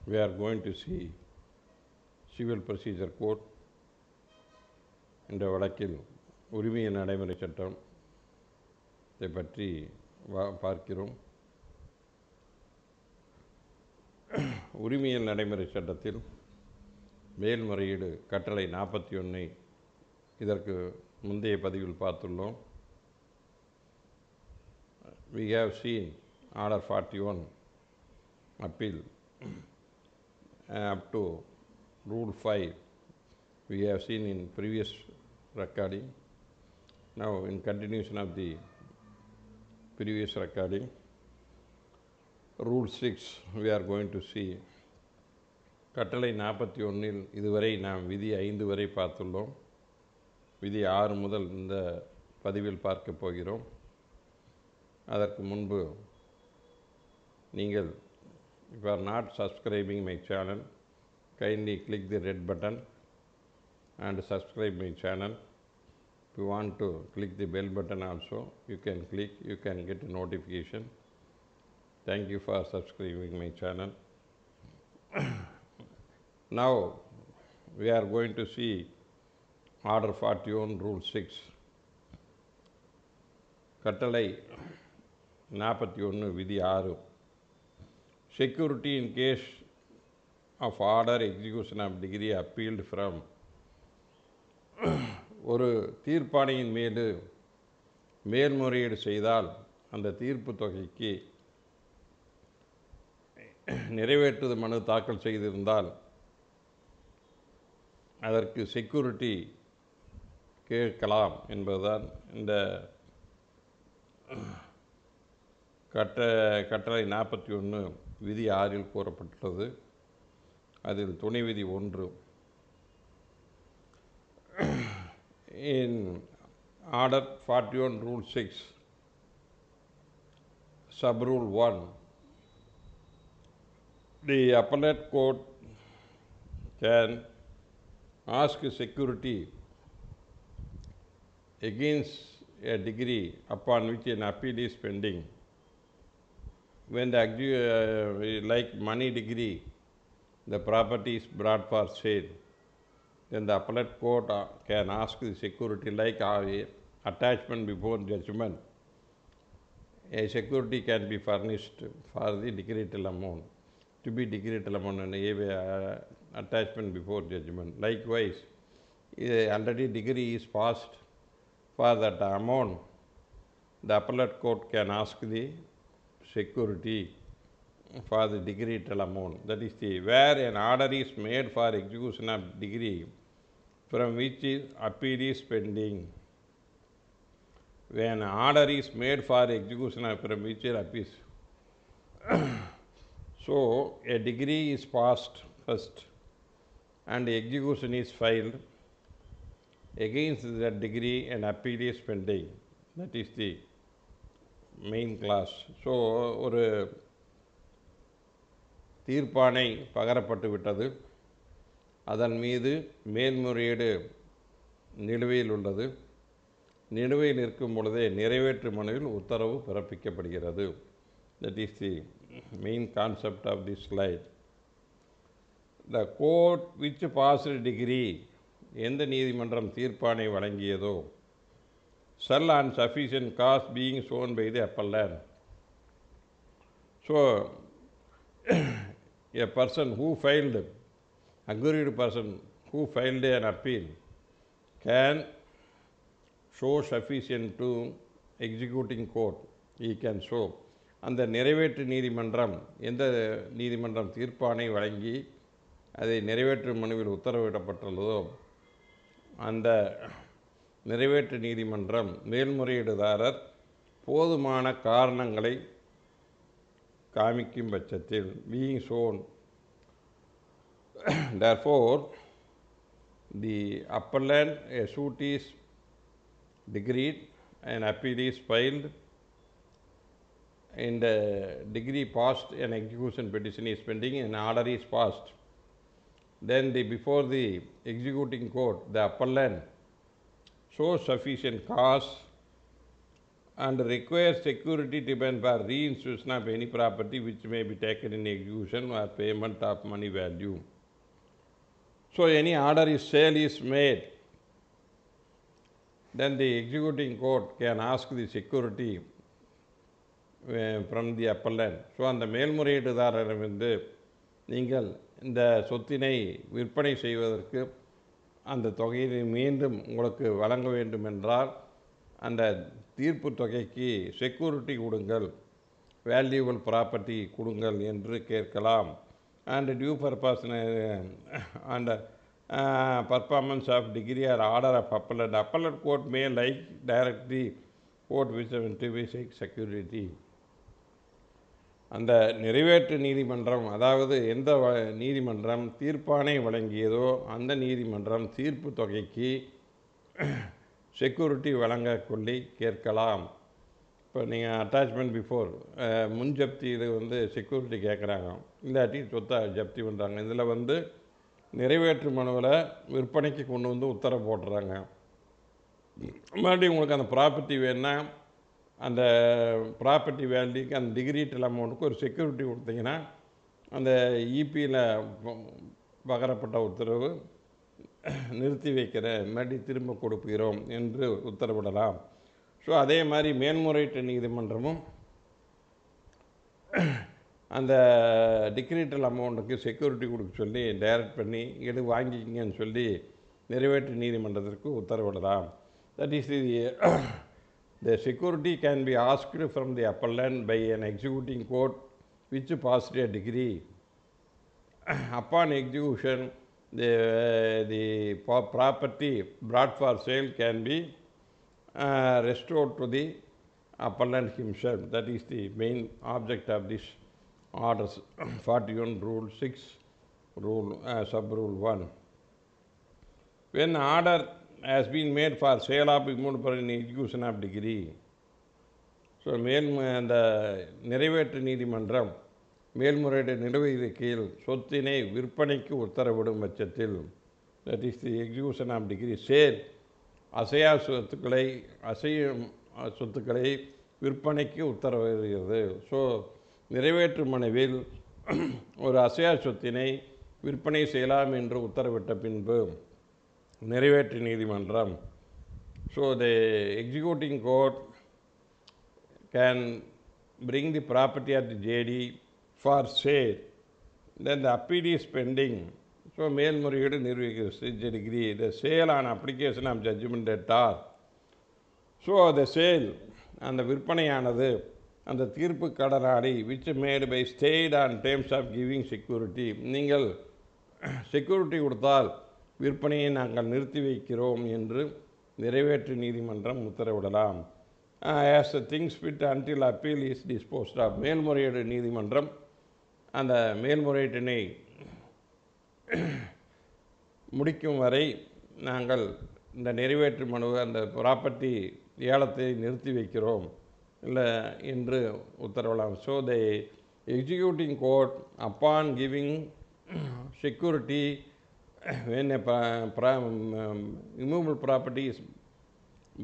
we are going to see civil procedure code என்ற வழக்கில் உரிமையின் நடைமுறை சட்டம் இதை பற்றி பார்க்கிறோம். உரிமையின் நடைமுறை சட்டத்தில் மேல்முறையீடு கட்டளை 41 இதற்கு முந்தைய பதிவில் பார்த்துள்ளோம். We have seen order 41 appeal up to rule 5 we have seen in previous recording. Now in continuation of the previous recording, rule 6 we are going to see. கட்டளை 41 இதுவரை நாம் விதி 5 வரை பார்த்துள்ளோம். விதி 6 முதல் இந்த பதிவில் பார்க்க போகிறோம். அதற்கு முன்பு நீங்கள் if you are not subscribing my channel, kindly click the red button and subscribe my channel. If you want to click the bell button also, you can click, you can get a notification. Thank you for subscribing my channel. Now we are going to see order 41 rule 6. கட்டளை 41 விதி 6. Security in case of order execution of degree appealed from. ஒரு தீர்ப்பாணையின் மீது மேல்முறையீடு செய்தால் அந்த தீர்ப்பு தொகைக்கு நிறைவேற்று மனு தாக்கல் செய்திருந்தால் அதற்கு செக்யூரிட்டி கேட்கலாம் என்பதுதான் இந்த கட்டளை 41 விதி 6 கூறப்பட்டுள்ளது. அதில் துணை விதி 1 in order 41 rule 6 sub rule 1, the appellate court can ask security against a degree upon which an appeal is pending. When the like money degree, the property is brought for sale, then the appellate court can ask the security like attachment before judgment. A security can be furnished for the decretal amount, to be decretal amount and attachment before judgment. Likewise, already degree is passed for that amount, the appellate court can ask the security for the decretal amount. That is where an order is made for execution of degree from which appeal is pending. When an order is made for execution from which appeal, so a degree is passed first and execution is filed against that degree and appeal is pending. That is the main class. So ஒரு தீர்ப்பாணை பகரப்பட்டு விட்டது, அதன் மீது மேல்முறையீடு நிலுவையில் உள்ளது. நிலுவையில் இருக்கும் பொழுதே நிறைவேற்று மனுவில் உத்தரவு பிறப்பிக்கப்படுகிறது. That is the main concept of this slide. The court which passed degree, எந்த நீதிமன்றம் தீர்ப்பாணை வழங்கியதோ, shall on sufficient cause being shown by the appellant. So a person who filed, aggrieved person who filed an appeal can show sufficient to executing court. He can show. அந்த நிறைவேற்று நீதிமன்றம் எந்த நீதிமன்றம் தீர்ப்பாணை வழங்கி அதை நிறைவேற்று மனுவில் உத்தரவிடப்பட்டுள்ளதோ அந்த நிறைவேற்று நீதிமன்றம் மேல்முறையீடுதாரர் போதுமான காரணங்களை காமிக்கும் பட்சத்தில் being shown. Therefore, the appellant, a suit is decreed, an appeal is filed, and degree passed, an execution petition is pending, an order is passed. Then before the executing court, the appellant shows sufficient cause and requires security demand for reinstitution of any property which may be taken in execution or payment of money value. So any order is sale is made, then the executing court can ask the security from the appellant. So அந்த மேல்முறையீடுதாரரிடமிருந்து நீங்கள் இந்த சொத்தினை விற்பனை செய்வதற்கு அந்த தொகையை மீண்டும் உங்களுக்கு வழங்க வேண்டும் என்றால் அந்த தீர்ப்பு தொகைக்கு செக்யூரிட்டி கொடுங்கள், வேல்யூபிள் ப்ராப்பர்ட்டி கொடுங்கள் என்று கேட்கலாம். And due purpose and performance of decree or order of appellate. Appellate court may like directly court which security. அந்த நிறைவேற்று நீதிமன்றம், அதாவது எந்த நீதிமன்றம் தீர்ப்பானை வழங்கியதோ அந்த நீதிமன்றம் தீர்ப்பு தொகைக்கு செக்யூரிட்டி வழங்க கொள்ளி கேட்கலாம். இப்போ நீங்கள் அட்டாச்மெண்ட் பிஃபோர் முன் ஜப்தியில் செக்யூரிட்டி கேட்குறாங்க, இல்லாட்டி சொத்தை ஜப்தி பண்ணுறாங்க. இதில் நிறைவேற்று மனுவில் விற்பனைக்கு கொண்டு உத்தரவு போட்டுறாங்க. மறுபடியும் உங்களுக்கு அந்த ப்ராப்பர்ட்டி வேணுன்னா அந்த ப்ராப்பர்ட்டி வேல்யூக்கு அந்த டிகிரிட்டல் அமௌண்ட்டுக்கு ஒரு செக்யூரிட்டி கொடுத்தீங்கன்னா அந்த இபியில் பகரப்பட்ட உத்தரவு நிறுத்தி வைக்கிற மறுபடி திரும்ப கொடுக்கிறோம் என்று உத்தரவிடலாம். ஸோ அதே மாதிரி மேல்முறையீட்டு நீதிமன்றமும் அந்த டிகிரிட்டல் அமௌண்ட்டுக்கு செக்யூரிட்டி கொடுக்க சொல்லி டைரக்ட் பண்ணி எது வாங்கிக்கிங்கன்னு சொல்லி நிறைவேற்று நீதிமன்றத்திற்கு உத்தரவிடலாம். That is the security can be asked from the appellant by an executing court which passed a decree. Upon execution, the property brought for sale can be restored to the appellant himself. That is the main object of this orders 41 rule 6 rule sub rule 1. When order has been made for sale of immutable in execution of degree. So அந்த நிறைவேற்று நீதிமன்றம் மேல்முறையீடு நிலுவையின் கீழ் சொத்தினை விற்பனைக்கு உத்தரவிடும் பட்சத்தில், that is the execution of decree sale, அசையும் சொத்துக்களை விற்பனைக்கு உத்தரவிடுகிறது. ஸோ நிறைவேற்று மனுவில் ஒரு அசையா சொத்தினை விற்பனை செய்யலாம் என்று உத்தரவிட்ட பின்பு நிறைவேற்று நீதிமன்றம், so the executing court can bring the property at the JD for sale, then the appeal is pending. So மேல்முறையீடு நிர்வகிக்கிறது degree the sale on application of judgment debtor. So the sale அந்த விற்பனையானது அந்த தீர்ப்பு கடனாளி which made by stayed on terms of giving security. நீங்கள் security கொடுத்தால் விற்பனையை நாங்கள் நிறுத்தி வைக்கிறோம் என்று நிறைவேற்று நீதிமன்றம் உத்தரவிடலாம். as the things fit until appeal is disposed of. மேல்முறையீடு நீதிமன்றம் அந்த மேல்முறையீட்டினை முடிக்கும் வரை நாங்கள் இந்த நிறைவேற்று மனு அந்த ப்ராப்பர்ட்டி ஏலத்தை நிறுத்தி வைக்கிறோம் இல்லை என்று உத்தரவிடலாம். So the executing court upon giving security when a immovable property is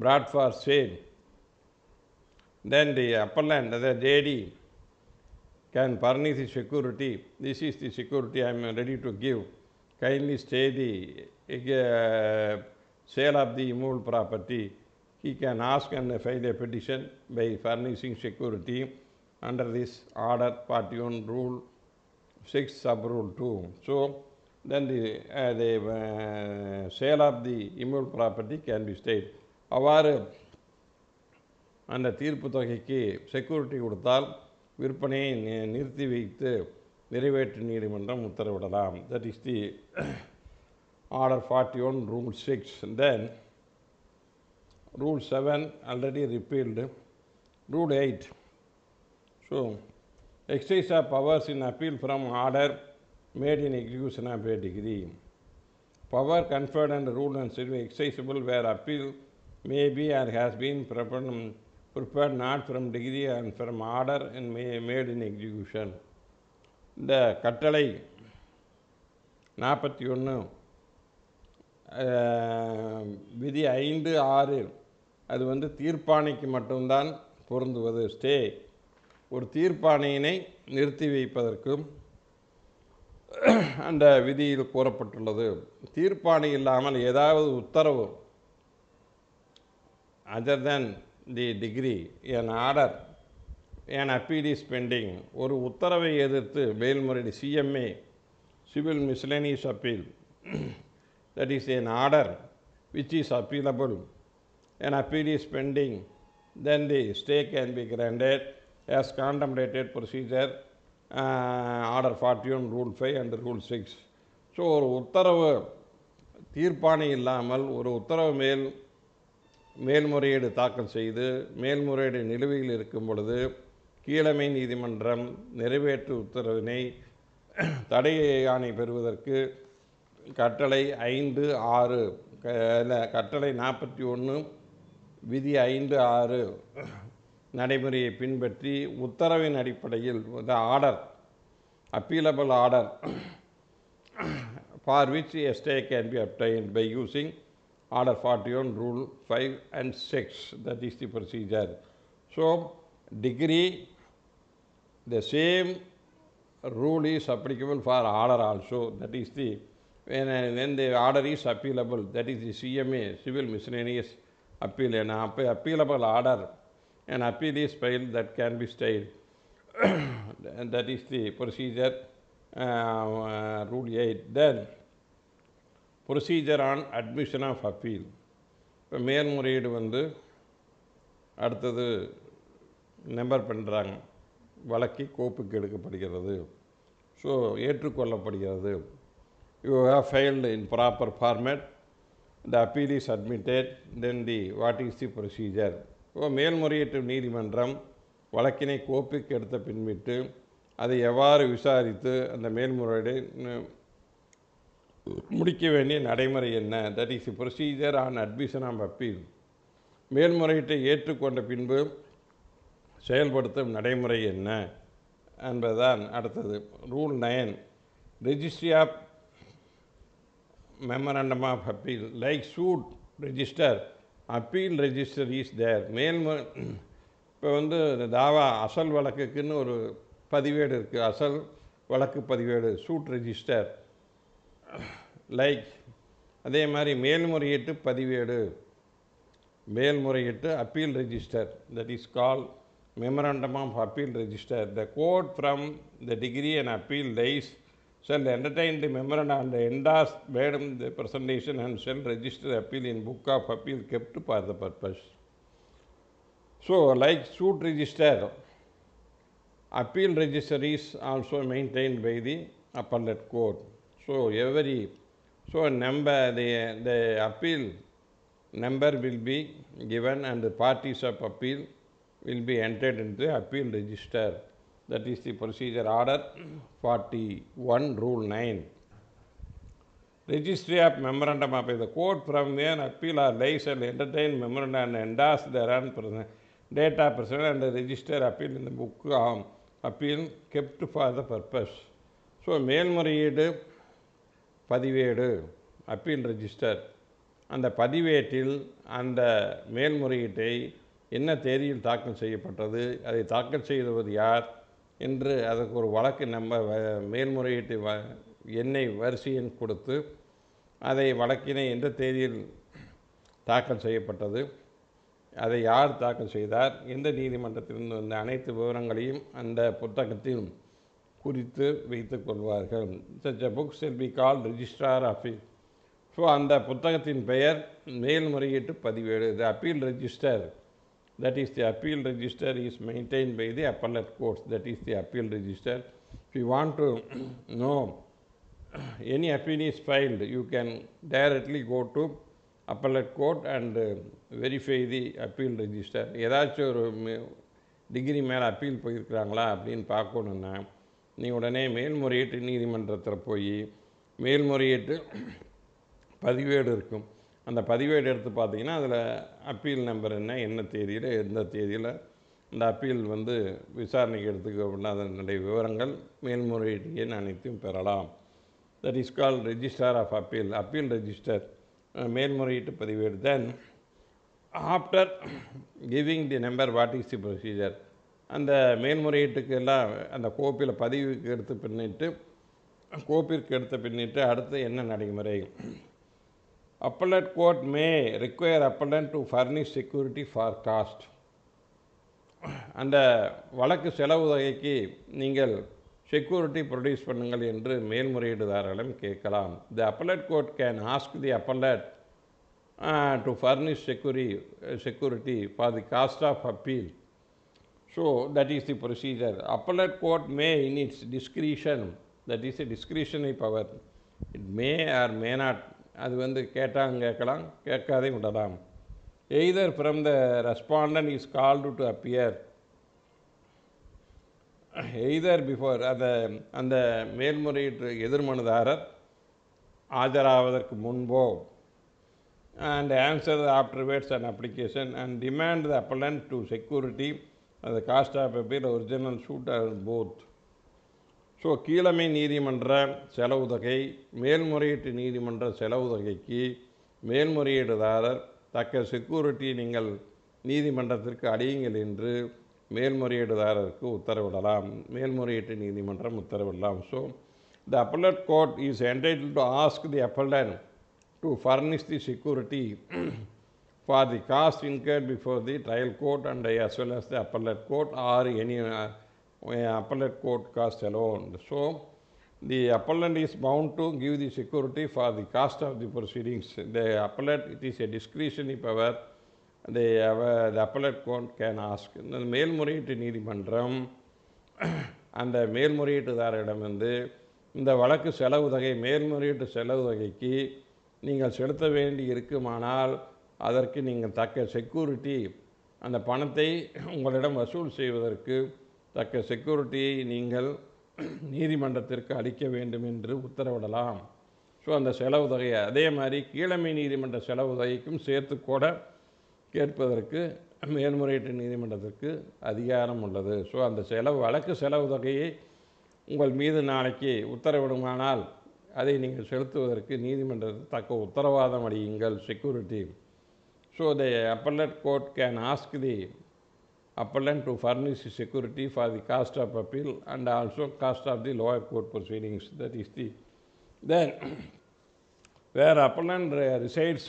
brought for sale, then the appellant, the JD, can furnish the security. This is the security I am ready to give. Kindly stay the sale of the immovable property. He can ask and file a petition by furnishing security under this order 41 rule 6 sub rule 2. So then the sale of the immovable property can be stayed. அவ்வாறு அந்த தீர்ப்பு தொகைக்கு security கொடுத்தால் விற்பனையை நிறுத்தி வைத்து நிறைவேற்று நீதிமன்றம் உத்தரவிடலாம். That is the order 41 rule 6. Then rule 7 already repealed. Rule 8. So exercise of powers in appeal from order made in execution of a degree. Power conferred and ruled and should be exercisable where appeal may be or has been prepared not from degree and from order and made in execution. இந்த கட்டளை 41 விதி 5, 6 அது வந்து தீர்ப்பாணைக்கு மட்டும்தான் பொருந்துவது. Stay ஒரு தீர்ப்பாணையினை நிறுத்தி வைப்பதற்கும் அந்த விதியில் கூறப்பட்டுள்ளது. தீர்ப்பாணை இல்லாமல் ஏதாவது உத்தரவு other than the degree N order an appeal is pending, ஒரு உத்தரவை எதிர்த்து மேல்முறையீடு CMA civil miscellaneous appeal that is an order which is appealable, an appeal is pending, then the stay can be granted as contemplated procedure order 41 rule 5 and rule 6. So ஒரு உத்தரவு தீர்ப்பாணை இல்லாமல் ஒரு உத்தரவு மேல்முறையீடு தாக்கல் செய்து மேல்முறையீடு நிலுவையில் இருக்கும் பொழுது கீழமை நீதிமன்றம் நிறைவேற்று உத்தரவினை தடை ஆணை பெறுவதற்கு கட்டளை 5(6) கட்டளை 41 விதி 5(6) நடைமுறையை பின்பற்றி உத்தரவின் அடிப்படையில் order appealable order for which a stay can be obtained by using order 41 rule 5 and 6. That is the procedure. So degree, the same rule is applicable for order also. That is the when the order is appealable, that is the CMA civil miscellaneous appeal, an appealable order, an appeal is filed that can be stayed. And that is the procedure rule 8. Then procedure on admission of appeal. இப்போ மேல்முறையீடு வந்து அடுத்தது number பண்ணுறாங்க, வழக்கை கோப்புக்கு எடுக்கப்படுகிறது. So ஏற்றுக்கொள்ளப்படுகிறது. You have filed in proper format, the appeal is admitted, then the what is the procedure. இப்போ மேல்முறையீட்டு நீதிமன்றம் வழக்கினை கோப்புக்கு எடுத்த பின்விட்டு அதை எவ்வாறு விசாரித்து அந்த மேல்முறையீடு முடிக்க வேண்டிய நடைமுறை என்ன? That is the procedure on admission of appeal. மேல்முறையீட்டை ஏற்றுக்கொண்ட பின்பு செயல்படுத்தும் நடைமுறை என்ன என்பதுதான் அடுத்தது. Rule 9, registry of memorandum of appeal like suit register, appeal register is there. இப்போ வந்து தாவா அசல் வழக்குக்குன்னு ஒரு பதிவேடு இருக்குது, அசல் வழக்கு பதிவேடு, சூட் ரெஜிஸ்டர். லைக் அதே மாதிரி மேல்முறையீட்டு பதிவேடு, மேல்முறையீட்டு appeal register, that is call memorandum of appeal register. The court from the degree and appeal lies shall entertain the memorandum and endorse madam the presentation and shall register appeal in book of appeal kept for the purpose. So like suit register, appeal register is also maintained by the appellate court. So number the appeal number will be given and the parties of appeal will be entered into the appeal register. That is the procedure order 41 rule 9. Registry of memorandum of the court from where appeal or lies shall entertain memorandum and endorse thereon data present and register appeal in the book of appeal kept for the purpose. So மேல்முறையீடு பதிவேடு appeal register, அந்த பதிவேட்டில் அந்த மேல்முறையீட்டை என்ன தேதியில் தாக்கல் செய்யப்பட்டது, அதை தாக்கல் செய்தவர் யார் என்று அதற்கு ஒரு வழக்கு மேல்முறையீட்டு எண்ணை வரிசை எண் கொடுத்து அதை வழக்கினை எந்த தேதியில் தாக்கல் செய்யப்பட்டது, அதை யார் தாக்கல் செய்தார், எந்த நீதிமன்றத்திலிருந்து வந்த அனைத்து விவரங்களையும் அந்த புத்தகத்தில் குறித்து வைத்துக் கொள்வார்கள். such a book shall be called registrar of it. So அந்த புத்தகத்தின் பெயர் மேல்முறையீட்டு பதிவேடு. த appeal register, that is the appeal register is maintained by the appellate courts. That is the appeal register. If you want to know any appeal is filed, you can directly go to appellate court and verify the appeal register. ஏதாச்சும் ஒரு degree மேலே appeal போயிருக்கிறாங்களா அப்படின்னு பார்க்கணுன்னா நீ உடனே மேல்முறையீட்டு நீதிமன்றத்தில் போய் மேல்முறையீட்டு பதிவேடு இருக்கும், அந்த பதிவேடு எடுத்து பார்த்தீங்கன்னா அதில் அப்பீல் நம்பர் என்ன தேதியில் எந்த தேதியில் இந்த அப்பீல் வந்து விசாரணைக்கு எடுத்துக்க அதனுடைய விவரங்கள் மேல்முறையீட்டு எண் அனைத்தையும் பெறலாம். That is call registrar of appeal, appeal register, மேல்முறையீட்டு பதிவேடு. தென் After giving the number, what is the procedure? அந்த மேல்முறையீட்டுக்கு எல்லாம் அந்த கோப்பில் பதிவுக்கு எடுத்து கோப்பிற்கு எடுத்த பின்னிட்டு அடுத்து என்ன நடைமுறை? Appellate court may require appellant to furnish security for cost. அந்த வழக்கு செலவு தொகைக்கு நீங்கள் செக்யூரிட்டி ப்ரொடியூஸ் பண்ணுங்கள் என்று மேல்முறையீடுதாரரிடம் கேட்கலாம். The appellate court can ask the appellant to furnish security for the cost of appeal. So that is the procedure. Appellate court may in its discretion, that is a discretionary power, it may or may not, அது வந்து கேட்டாங்க கேட்கலாம், கேட்காதே விடலாம். Either from the respondent is called to appear, either before அந்த மேல்முறையீட்டு எதிர்மனுதாரர் ஆஜராவதற்கு முன்போ, and answer afterwards an application and demand the appellant to security at the cost of appeal, original suit or both. So கீழமை நீதிமன்ற செலவு தொகை, மேல்முறையீட்டு நீதிமன்ற செலவு தொகைக்கு மேல்முறையீடுதாரர் தக்க செக்யூரிட்டி நீங்கள் நீதிமன்றத்திற்கு அளியுங்கள் என்று மேல்முறையீடுதாரருக்கு உத்தரவிடலாம், மேல்முறையீட்டு நீதிமன்றம் உத்தரவிடலாம். So the appellate court is entitled to ask the appellant to furnish the security for the cost incurred before the trial court and as well as the appellate court or any appellate court cost alone. So the appellant is bound to give the security for the cost of the proceedings. The appellate, it is a discretionary power, the appellate court can ask. இந்த மேல்முறையீட்டு நீதிமன்றம் அந்த மேல்முறையீட்டுதாரரிடம் வந்து இந்த வழக்கு செலவு தொகை, மேல்முறையீட்டு செலவு தொகைக்கு நீங்கள் செலுத்த வேண்டி இருக்குமானால் அதற்கு நீங்கள் தக்க செக்யூரிட்டி, அந்த பணத்தை உங்களிடம் வசூல் செய்வதற்கு தக்க செக்யூரிட்டியை நீங்கள் நீதிமன்றத்திற்கு அளிக்க வேண்டும் என்று உத்தரவிடலாம். ஸோ அந்த செலவு தொகையை அதே மாதிரி கீழமை நீதிமன்ற செலவு தொகைக்கும் சேர்த்து கூட கேட்பதற்கு மேல்முறையீட்டு நீதிமன்றத்திற்கு அதிகாரம் உள்ளது. ஸோ அந்த வழக்கு செலவு தொகையை உங்கள் மீது நாளைக்கு உத்தரவிடுமானால் அதை நீங்கள் செலுத்துவதற்கு நீதிமன்றத்தில் தக்க உத்தரவாதம் அளியுங்கள், security. So the appellate court can ask the appellant to furnish security for the cost of appeal and also cost of the lower court proceedings. That is the then where appellant resides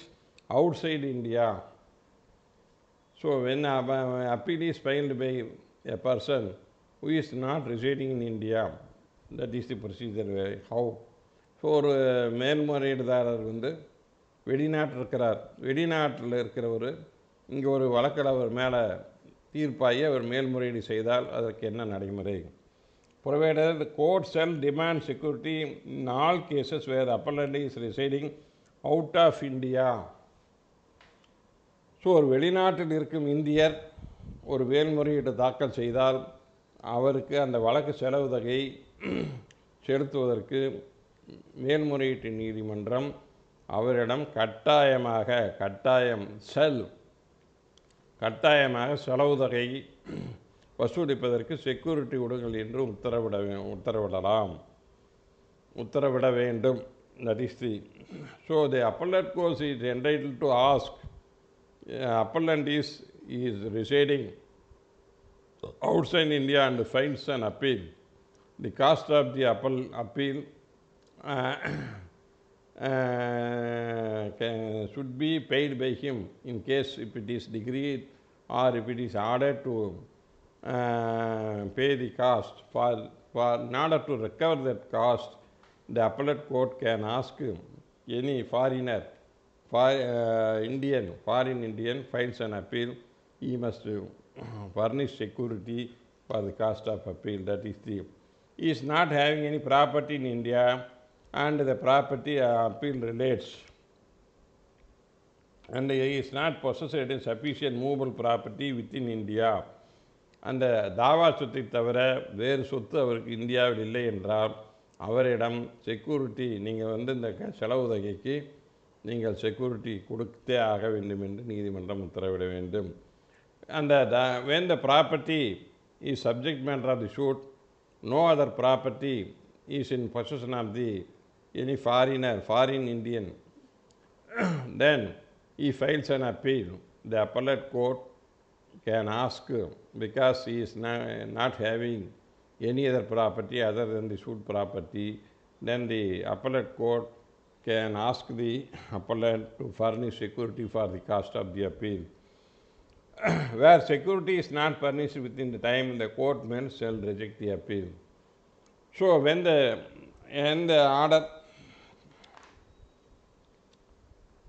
outside India. So when appeal is filed by a person who is not residing in India, that is the procedure. How? So ஒரு மேல்முறையீடுதாரர் வந்து வெளிநாட்டில் இருக்கிறார், வெளிநாட்டில் இருக்கிறவர் இங்கே ஒரு வழக்கில் அவர் மேலே தீர்ப்பாகி அவர் மேல்முறையீடு செய்தால் அதற்கு என்ன நடைமுறை? Provided the court shall demand security in all cases where the appellant is residing out of India. So ஒரு வெளிநாட்டில் இருக்கும் இந்தியர் ஒரு மேல்முறையீடு தாக்கல் செய்தால் அவருக்கு அந்த வழக்கு செலவு தொகை செலுத்துவதற்கு மேல்முறையீட்டு நீதிமன்றம் அவரிடம் கட்டாயமாக செலவு தொகை வசூலிப்பதற்கு செக்யூரிட்டி கொடுங்கள் என்று உத்தரவிட வேண்டும். That is the so the appellate court is entitled to ask, appellant is residing outside India and files an appeal. The cost of the appeal should be paid by him in case if it is decreed or if it is ordered to pay the cost. In order to recover that cost, the appellate court can ask any foreigner, foreign Indian files an appeal, he must furnish security for the cost of appeal. That is the, he is not having any property in India and the property appeal relates, and he is not possessed sufficient movable property within India. அந்த தாவா சொத்தை தவிர வேறு சொத்து அவருக்கு இந்தியாவில் இல்லை என்றால் அவரிடம் செக்யூரிட்டி நீங்கள் வந்து இந்த செலவு தொகைக்கு நீங்கள் செக்யூரிட்டி கொடுத்தே ஆக வேண்டும் என்று நீதிமன்றம் உத்தரவிட வேண்டும். அந்த when the property is subject matter of the suit, no other property is in possession of the any foreign Indian, then he files an appeal. the appellate court can ask, because he is not having any other property other than the suit property, then the appellate court can ask the appellant to furnish security for the cost of the appeal. Where security is not furnished within the time, the court may shall reject the appeal. So when the order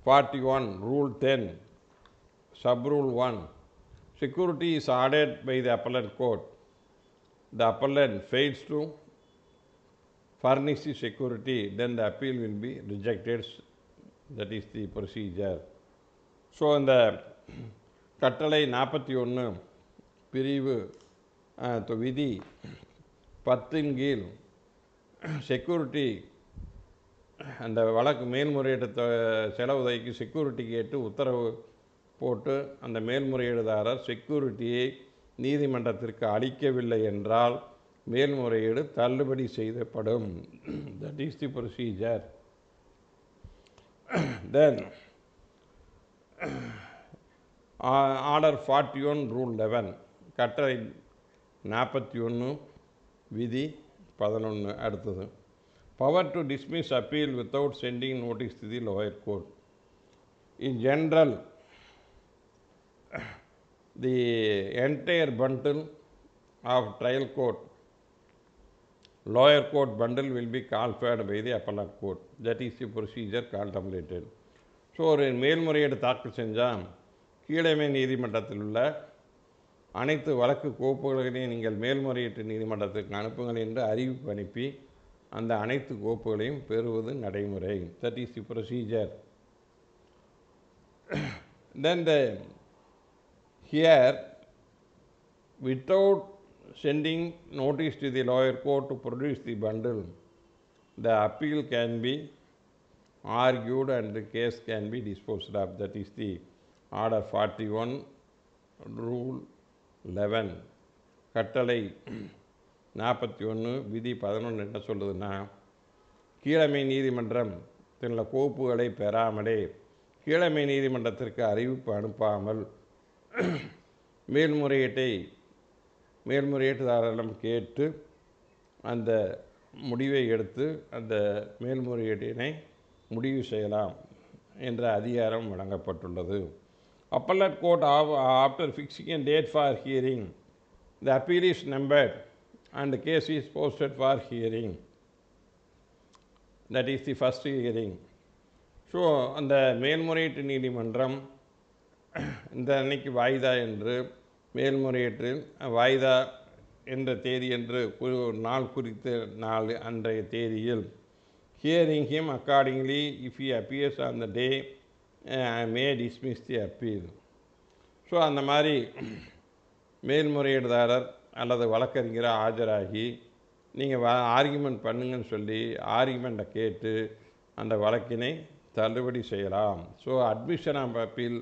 41, Rule 10, Sub-Rule 1, security is ordered by the appellate court. The appellant fails to furnish the security, then the appeal will be rejected. That is the procedure. So இந்த கட்டளை 41 பிரிவு விதி 10 கீழ் security அந்த வழக்கு மேல்முறையீடு செலவுதைக்கு security கேட்டு உத்தரவு போட்டு அந்த மேல்முறையீடுதாரர் செக்யூரிட்டியை நீதிமன்றத்திற்கு அளிக்கவில்லை என்றால் மேல்முறையீடு தள்ளுபடி செய்யப்படும். That is the procedure. Then order 41 rule 11 கட்டளை 41 விதி 11 அடுத்தது. Power to dismiss appeal without sending notice to the lower court. In general the entire bundle of trial court, lower court bundle will be conferred by the appellate court. That is the procedure contemplated. So ஒரு மேல்முறையீடு தாக்கல் செஞ்சால் கீழமை நீதிமன்றத்தில் உள்ள அனைத்து வழக்கு கோப்புகளையும் நீங்கள் மேல்முறையீட்டு நீதிமன்றத்துக்கு அனுப்புங்கள் என்று அறிவிப்பு அனுப்பி அந்த அனைத்து கோப்புகளையும் பெறுவது நடைமுறை. That is the procedure. Then here, without sending notice to the lower court to produce the bundle, the appeal can be argued and the case can be disposed of. That is the order 41 rule 11 கட்டளை 41 விதி 11 என்ன சொல்லுதுன்னா, கீழமை நீதிமன்றத்தில் கோப்புகளை பெறாமலே கீழமை நீதிமன்றத்திற்கு அறிவிப்பு அனுப்பாமல் மேல்முறையீட்டுதாரரிடம் கேட்டு அந்த முடிவை எடுத்து அந்த மேல்முறையீட்டினை முடிவு செய்யலாம் என்ற அதிகாரம் வழங்கப்பட்டுள்ளது. Appellate court after fixing a date for hearing, the appeal is numbered and the case is posted for hearing. That is the first hearing. So அந்த மேல்முறையீட்டு நீதிமன்றம் இந்த அன்னைக்கு வாய்தா என்று மேல்முறையீட்டில் வாய்தா என்ற தேதி என்று நாள் குறித்த நாள் அன்றைய தேதியில் hearing him accordingly if he appears on the day may dismiss the appeal. So அந்த மாதிரி மேல்முறையீடுதாரர் அல்லது வழக்கறிஞராக ஆஜராகி நீங்கள் ஆர்கியூமெண்ட் பண்ணுங்கன்னு சொல்லி ஆர்கியூமெண்ட்டை கேட்டு அந்த வழக்கினை தள்ளுபடி செய்யலாம். ஸோ அட்மிஷன் ஆஃப் அப்பீல்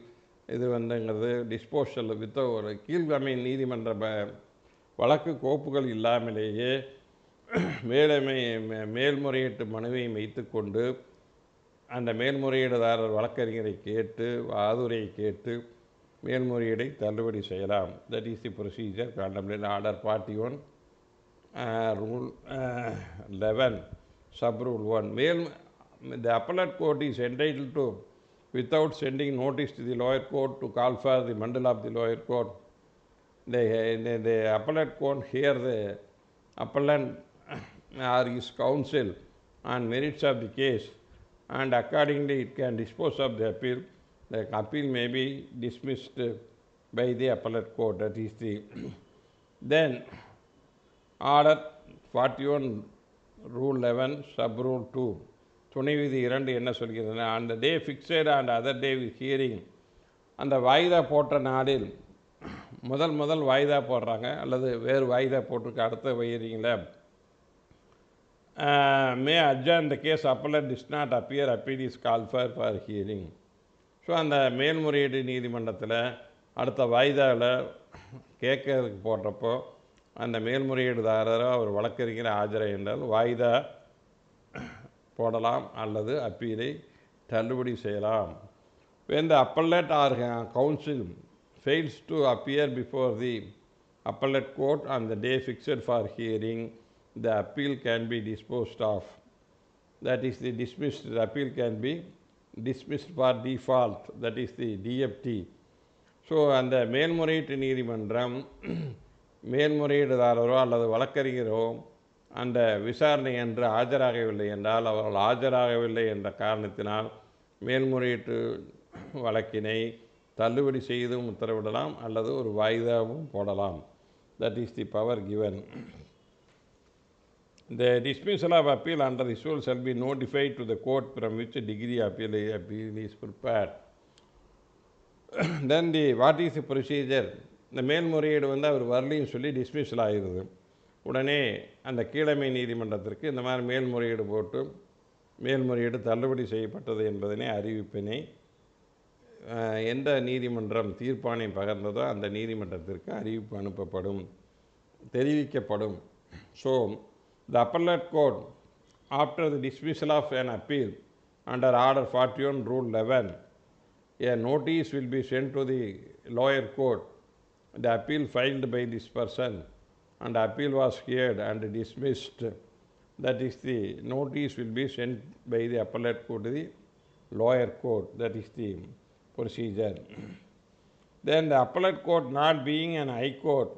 இது வந்துங்கிறது டிஸ்போசல் வித் ஒரு கீழ்கமை நீதிமன்ற வழக்கு கோப்புகள் இல்லாமலேயே மேல்முறையீட்டு மனுவை வைத்துக்கொண்டு அந்த மேல்முறையீடுதாரர் வழக்கறிஞரை கேட்டு ஆதுரையை கேட்டு மேல்முறையீடை தள்ளுபடி செய்யலாம். That is the procedure contemplate order 41 rule 11 sub rule 1. The appellate court is entitled to, without sending notice to the lower court, to call for the bundle of the lower court. The appellate court hear the appellant or his counsel on merits of the case, and accordingly it can dispose of the appeal. The appeal may be dismissed by the appellate court. That is the then order 41 rule 11 sub rule 2 துணை விதி 2 என்ன சொல்கிறதுனா, அந்த day fixed and other day with hearing, அந்த வாய்தா போட்ட நாளில் முதல் வாய்தா போடுறாங்க அல்லது வேறு வாய்தா போட்டிருக்க அடுத்த ஹியரிங்கில் may adjourn the case appellant does not appear appeal is call for hearing. So அந்த மேல்முறையீடு நீதிமன்றத்தில் அடுத்த வாய்தாவில் கேட்கறதுக்கு போடுறப்போ அந்த மேல்முறையீடுதாரரோ அவர் வழக்கறிஞர் ஆஜரை என்றால் வாய்தா போடலாம் அல்லது அப்பீலை தள்ளுபடி செய்யலாம். When the appellate or counsel fails to appear before the appellate court on the day fixed for hearing, the appeal can be disposed of. That is the dismissed. The appeal can be dismissed for default. That is the DFT. So அந்த மேல்முறையீட்டு நீதிமன்றம் மேல்முறையீடுதாரரோ அல்லது வழக்கறிஞரோ அந்த விசாரணை என்று ஆஜராகவில்லை என்றால், அவர்கள் ஆஜராகவில்லை என்ற காரணத்தினால் மேல்முறையீட்டு வழக்கினை தள்ளுபடி செய்தும் உத்தரவிடலாம் அல்லது ஒரு வாய்தாவும் போடலாம். That is the power given. The dismissal of appeal under this rule shall be notified to the court from which degree appeal is prepared. Then what is the procedure? இந்த மேல்முறையீடு அவர் வரலைன்னு சொல்லி டிஸ்மிஸல் ஆகிடுது. உடனே அந்த கீழமை நீதிமன்றத்திற்கு இந்த மாதிரி மேல்முறையீடு போட்டு மேல்முறையீடு தள்ளுபடி செய்யப்பட்டது என்பதனை அறிவிப்பினை எந்த நீதிமன்றம் தீர்ப்பானை பகர்ந்ததோ அந்த நீதிமன்றத்திற்கு அறிவிப்பு அனுப்பப்படும், தெரிவிக்கப்படும். So the appellate court, after the dismissal of an appeal under Order 41 Rule 11, a notice will be sent to the lower court. The appeal filed by this person and appeal was heard and dismissed. That is the notice will be sent by the appellate court to the lower court. That is the procedure. Then the appellate court not being an high court,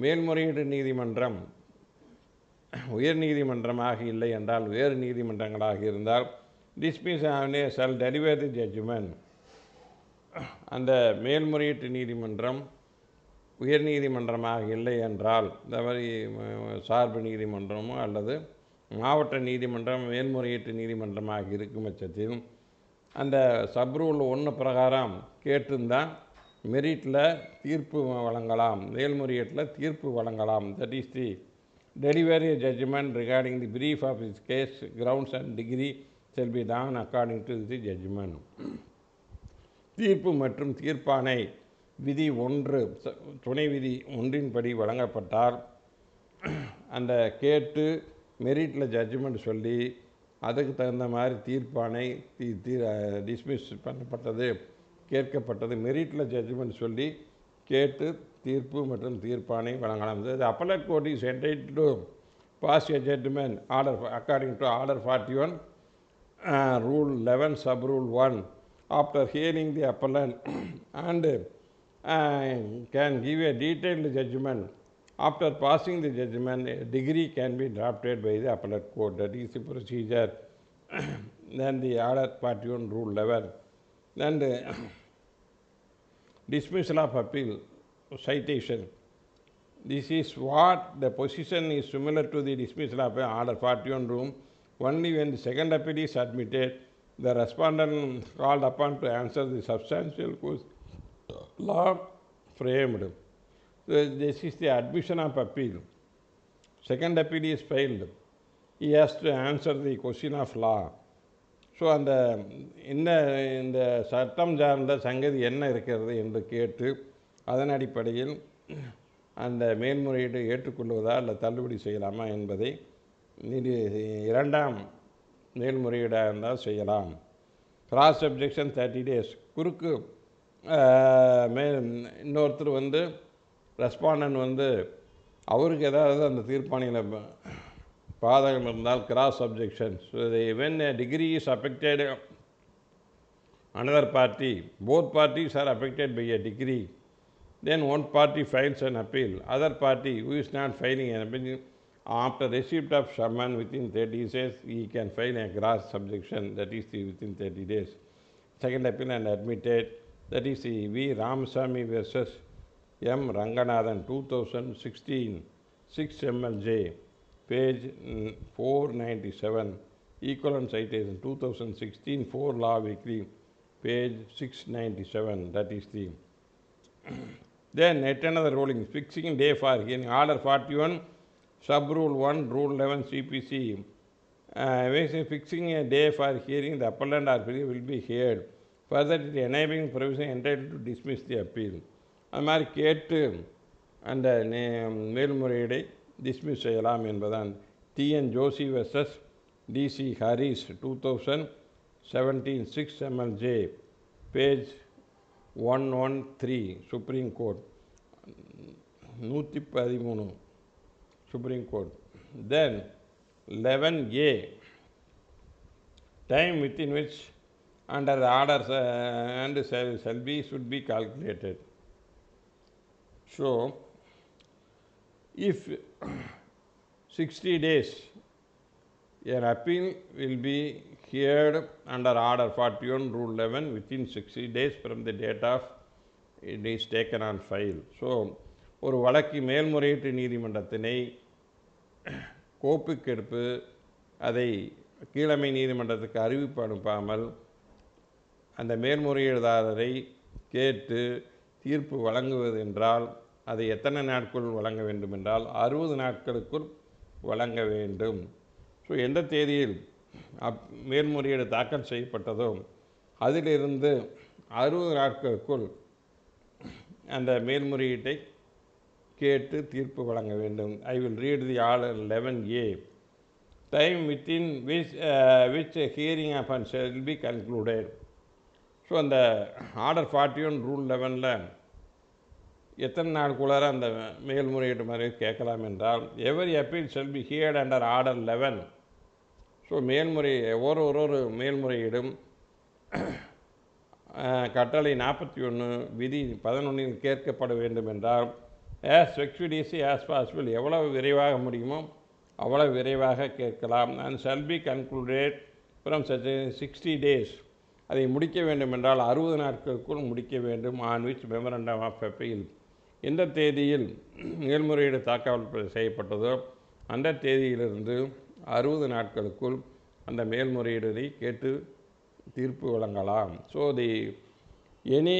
மேல்முறையீடு நீதிமன்றம் உயர் நீதிமன்றமாக இல்லை என்றால், வேறு நீதிமன்றங்களாக இருந்தால், dismiss shall deliver the judgment. அந்த மேல்முறையீட்டு நீதிமன்றம் உயர் நீதிமன்றமாக இல்லை என்றால், இந்த மாதிரி சார்பு நீதிமன்றமோ அல்லது மாவட்ட நீதிமன்றம் மேல்முறையீட்டு நீதிமன்றமாக இருக்கும் பட்சத்தில் அந்த சப்ரூல் 1 பிரகாரம் கேட்டுந்தான் மெரிட்டில் தீர்ப்பு வழங்கலாம், மேல்முறையீட்டில் தீர்ப்பு வழங்கலாம். That is the delivery judgment regarding the brief of his case, grounds and degree shall be done according to the judgment. தீர்ப்பு மற்றும் தீர்ப்பானை விதி 1 துணை விதி 1 படி வழங்கப்பட்டால் அந்த கேட்டு மெரிட்டில் ஜட்ஜ்மெண்ட் சொல்லி அதுக்கு தகுந்த மாதிரி தீர்ப்பானை டிஸ்மிஸ் பண்ணப்பட்டது, கேட்கப்பட்டது, மெரிட்டில் ஜட்ஜ்மெண்ட் சொல்லி கேட்டு தீர்ப்பு மற்றும் தீர்ப்பானை வழங்கலாம். The appellate court is entitled to pass a judgment order according to Order 41 Rule 11 Sub Rule 1 after hearing the appellant and can give a detailed judgment. After passing the judgment, a degree can be drafted by the appellate court. That is the procedure. Then the Order 41 Rule 11. Then the dismissal of appeal. Citation. This is what the position is similar to the dismissal of Order 41 Rule. Only when the second appeal is admitted, the respondent called upon to answer the substantial law framed. So this is the admission of appeal. Second appeal is filed. He has to answer the question of law. So அந்த இந்த சட்டம் சார்ந்த சங்கதி என்ன இருக்கிறது என்று கேட்டு அதன் அடிப்படையில் அந்த மேல்முறையீடு ஏற்றுக்கொள்வதா அல்ல தள்ளுபடி செய்யலாமா என்பதை இரண்டாம் மேல்முறையீடாக இருந்தால் செய்யலாம். Cross objection 30 days. குறுக்கு இன்னொருத்தர் ரெஸ்பாண்டன்ட் அவருக்கு ஏதாவது அந்த தீர்ப்பாணையில் பாதகம் இருந்தால் cross objection. So when a degree is affected, another party, both parties are affected by a degree, then one party files an appeal. Other party who is not filing an appeal, after receipt of summon within 30 days, he can file a cross objection, that is within 30 days. Second appeal and admitted, that is V. Ramasamy versus M. Ranganathan, 2016, 6 MLJ, page 497, equivalent citation 2016, 4 Law Weekly, page 697, that is the then at another ruling, fixing day for hearing, Order 41 Sub Rule 1 Rule 11 C.P.C. Fixing a day for hearing, the appellant or appeal will be heard. Further, the enabling provision entitled to dismiss the appeal. அது மாதிரி கேட்டு அந்த மேல்முறையீடை dismiss செய்யலாம் என்பதான். T.N. Josi versus D.C. Harris 2017, 6 MLJ, page 113, Supreme Court, 113, Supreme Court. Then 11A, time within which under the orders and shall be should be calculated. So, if 60 days, an appeal will be heard under Order 41, Rule 11 within 60 days from the date of it is taken on file. So, ஒரு வழக்கு மேல்முறையீட்டு நீதிமன்றத்தினை கோப்புக்கு எடுப்பு அதை கீழமை நீதிமன்றத்துக்கு அறிவிப்பு அனுப்பாமல் அந்த மேல்முறையீடுதாரரை கேட்டு தீர்ப்பு வழங்குவது என்றால் அதை எத்தனை நாட்கள் வழங்க வேண்டும் என்றால் 60 நாட்களுக்குள் வழங்க வேண்டும். ஸோ எந்த தேதியில் மேல்முறையீடு தாக்கல் செய்யப்பட்டதோ அதிலிருந்து 60 நாட்களுக்குள் அந்த மேல்முறையீட்டை கேட்டு தீர்ப்பு வழங்க வேண்டும். I will read the order 11A. Time within which hearing upon shall be concluded. So அந்த ஆர்டர் 41 ரூல் 11ல் எத்தனை நாளுக்குள்ளார அந்த மேல்முறையீட்டு மாதிரி கேட்கலாம் என்றால் every appeal shall be heard under order 11. So ஒரு மேல்முறையீடும் கட்டளை 41 விதி 11 கேட்கப்பட வேண்டும் என்றால் ஆஸ் எக்ஸ்பீடியஸி ஆஸ் பாசிபிள், எவ்வளவு விரைவாக முடியுமோ அவ்வளவு விரைவாக கேட்கலாம். And shall be concluded from 60 days, அதை முடிக்க வேண்டும் என்றால் 60 நாட்களுக்குள் முடிக்க வேண்டும். On which memorandum of appeal, எந்த தேதியில் மேல்முறையீடு தாக்கல் செய்யப்பட்டதோ அந்த தேதியிலிருந்து 60 நாட்களுக்குள் அந்த மேல்முறையீடுகளை கேட்டு தீர்ப்பு வழங்கலாம். So any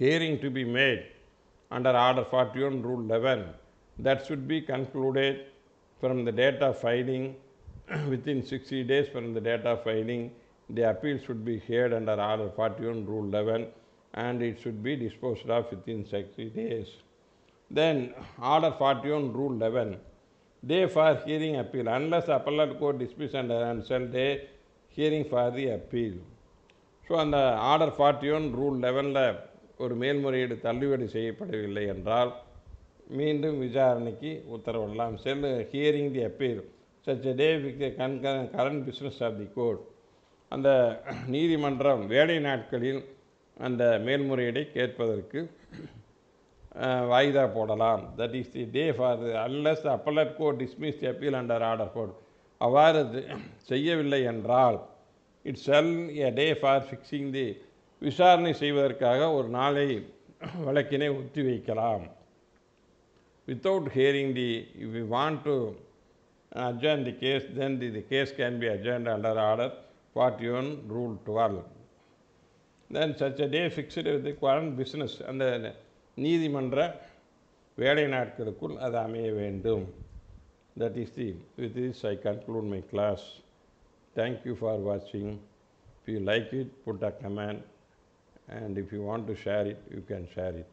hearing to be made under order 41 rule 11 that should be concluded from the date of filing within 60 days from the date of filing, the appeal should be heard under order 41 rule 11 and it should be disposed of within 60 days. Then order 41 rule 11, day for hearing appeal unless appellate court dismiss and shall day hearing for the appeal. So அந்த order 41 rule 11ல் ஒரு மேல்முறையீடு தள்ளுபடி செய்யப்படவில்லை என்றால் மீண்டும் விசாரணைக்கு உத்தரவிடலாம். Set hearing the appeal such day with current business of the court, அந்த நீதிமன்றம் வேலை நாட்களில் அந்த மேல்முறையீடை கேட்பதற்கு வாய்தா போடலாம். That is the day for unless the appellate court dismiss the appeal under order court. அவ்வாறு செய்யவில்லை என்றால் it shall a day for fixing the, விசாரணை செய்வதற்காக ஒரு நாளை வழக்கினை ஒத்தி வைக்கலாம். Without hearing if we want to adjourn the case, then the case can be adjourned under order 41 rule 12. Then such a day fixed with the current business, அந்த நீதிமன்ற வேலை நாட்களுக்குள் அது அமைய வேண்டும். That is with this I conclude my class. Thank you for watching. If you like it, put a comment, and if you want to share it, you can share it.